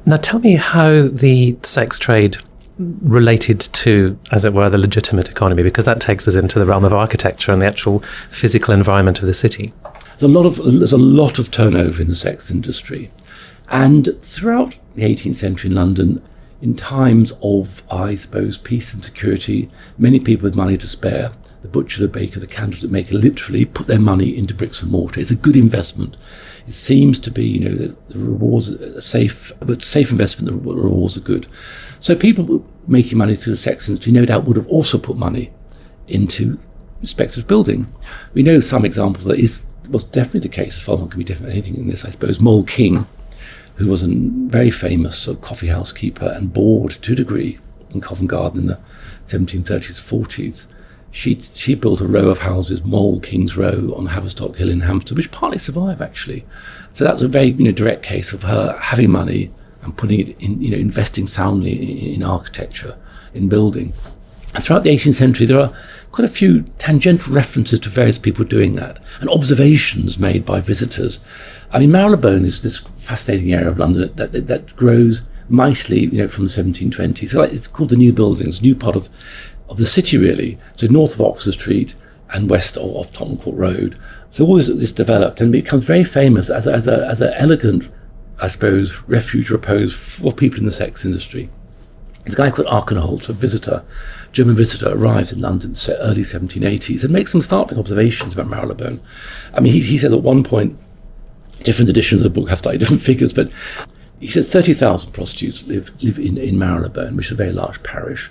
Now tell me how the sex trade related to, as it were, the legitimate economy, because that takes us into the realm of architecture and the actual physical environment of the city. There's a lot of turnover in the sex industry. And throughout the 18th century in London, in times of, I suppose, peace and security, many people with money to spare, the butcher, the baker, the candlestick maker, literally put their money into bricks and mortar. It's a good investment. It seems to be, the rewards are safe, but safe investment, the rewards are good. So people making money through the sex industry no doubt would have also put money into respective building. We know some examples that was definitely the case, as far as one can be different anything in this, I suppose. Moll King, who was a very famous coffee house keeper and bored to a degree in Covent Garden in the 1730s, 40s, she built a row of houses, Moll King's Row on Haverstock Hill in Hampstead, which partly survived actually. So that was a very direct case of her having money and putting it in, investing soundly in architecture, in building. And throughout the 18th century, there are quite a few tangential references to various people doing that, and observations made by visitors. I mean, Marylebone is this fascinating area of London that grows mightily, from the 1720s. So it's called the New Buildings, new part of the city, really. So north of Oxford Street and west of Tottenham Court Road. So all this developed and becomes very famous as an elegant, I suppose, refuge, repose for people in the sex industry. There's a guy called Arkenholtz, a visitor, German visitor, arrives in London in the early 1780s and makes some startling observations about Marylebone. I mean, he says at one point, different editions of the book have slightly different figures, but he says 30,000 prostitutes live in Marylebone, which is a very large parish.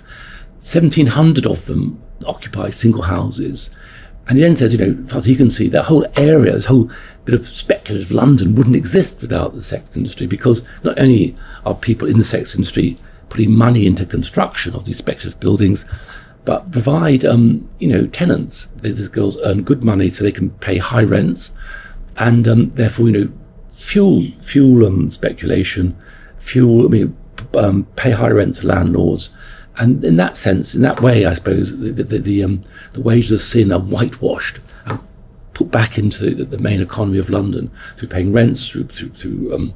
1,700 of them occupy single houses. And he then says, as far as he can see, that whole area, this whole bit of speculative London wouldn't exist without the sex industry, because not only are people in the sex industry putting money into construction of these speculative buildings, but provide, tenants. These girls earn good money so they can pay high rents, and therefore, fuel speculation, pay high rent to landlords. And in that sense, in that way, I suppose, the wages of sin are whitewashed and put back into the main economy of London through paying rents, through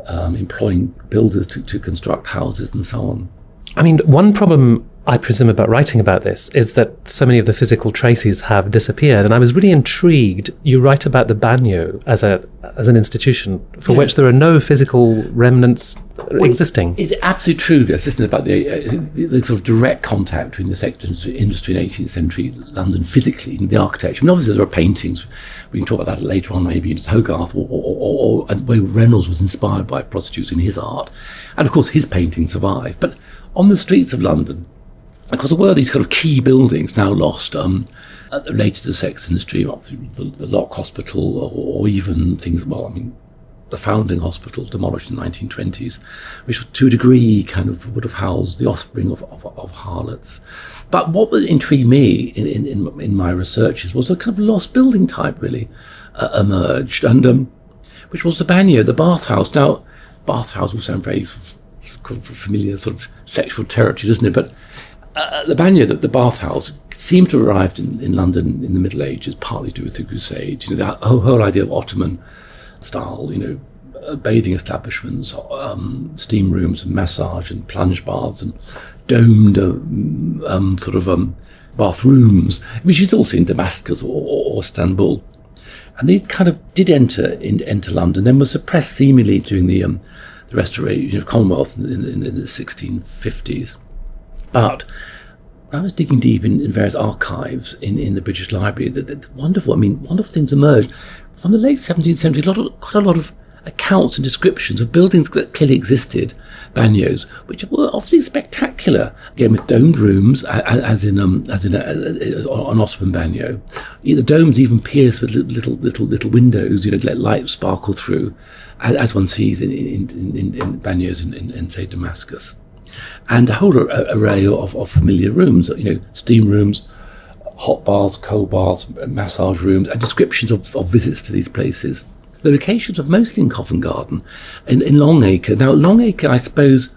employing builders to construct houses and so on. I mean, one problem I presume about writing about this is that so many of the physical traces have disappeared, and I was really intrigued. You write about the bagnio as an institution for which there are no physical remnants existing. It's absolutely true, this, isn't it, about the sort of direct contact between the sex industry in 18th century London physically and the architecture. I mean, obviously there are paintings. We can talk about that later on, maybe in Hogarth or the way Reynolds was inspired by prostitutes in his art. And of course his paintings survive. But on the streets of London, because there were these kind of key buildings now lost related to the sex industry, up through the Lock Hospital or even things, the Foundling Hospital, demolished in the 1920s, which to a degree kind of would have housed the offspring of harlots. But what would intrigue me in my researches was a kind of lost building type really emerged, and which was the bagnio, the bathhouse. Now, bathhouse will sound very sort of familiar sort of sexual territory, doesn't it? But the bagnio, the bathhouse, seemed to have arrived in London in the Middle Ages, partly due to the Crusades. The whole idea of Ottoman style, bathing establishments, steam rooms and massage and plunge baths and domed bathrooms, which is also in Damascus or Istanbul. And these kind of did enter London, then were suppressed seemingly during the restoration of Commonwealth in the 1650s. But when I was digging deep in various archives in the British Library, the wonderful things emerged. From the late 17th century, quite a lot of accounts and descriptions of buildings that clearly existed, bagnios, which were obviously spectacular. Again, with domed rooms, as in an Ottoman bagnio. The domes even pierced with little windows, to let light sparkle through, as one sees in bagnios in say Damascus. And a whole array of familiar rooms, steam rooms, hot baths, cold baths, massage rooms, and descriptions of visits to these places. The locations were mostly in Covent Garden, in Longacre. Now, Longacre, I suppose,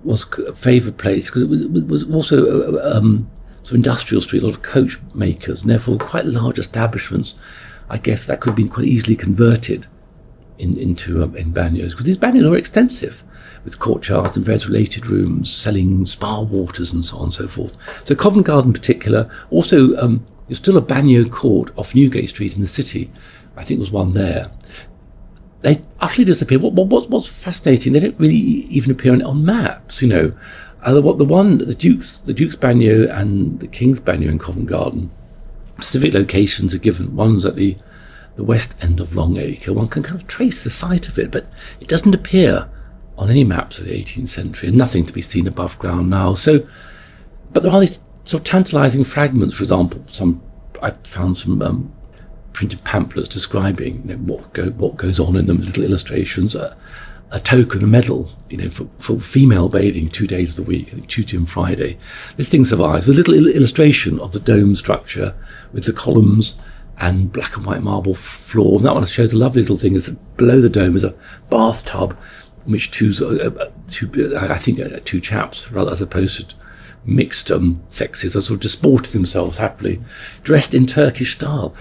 was a favoured place because it was also sort of industrial street, a lot of coach makers, and therefore quite large establishments. I guess that could have been quite easily converted in banyos, because these banyos are extensive, with courtyards and various related rooms, selling spa waters and so on and so forth. So Covent Garden in particular, also there's still a banyo court off Newgate Street in the city. I think there was one there. They utterly disappear. What's fascinating, they don't really even appear on maps, you know. The Duke's Banyo and the King's Banyo in Covent Garden, specific locations are given. One's at the west end of Longacre. One can kind of trace the site of it, but it doesn't appear on any maps of the 18th century, and nothing to be seen above ground now. So, but there are these sort of tantalising fragments. For example, I found some printed pamphlets describing, you know, what goes on in them, little illustrations, a token, a medal, you know, for female bathing 2 days of the week, I think Tuesday and Friday. This thing survives with a little illustration of the dome structure with the columns and black and white marble floor. And that one shows a lovely little thing. Is below the dome is a bathtub in which two chaps, rather as opposed to mixed sexes, are sort of disporting themselves happily, dressed in Turkish style.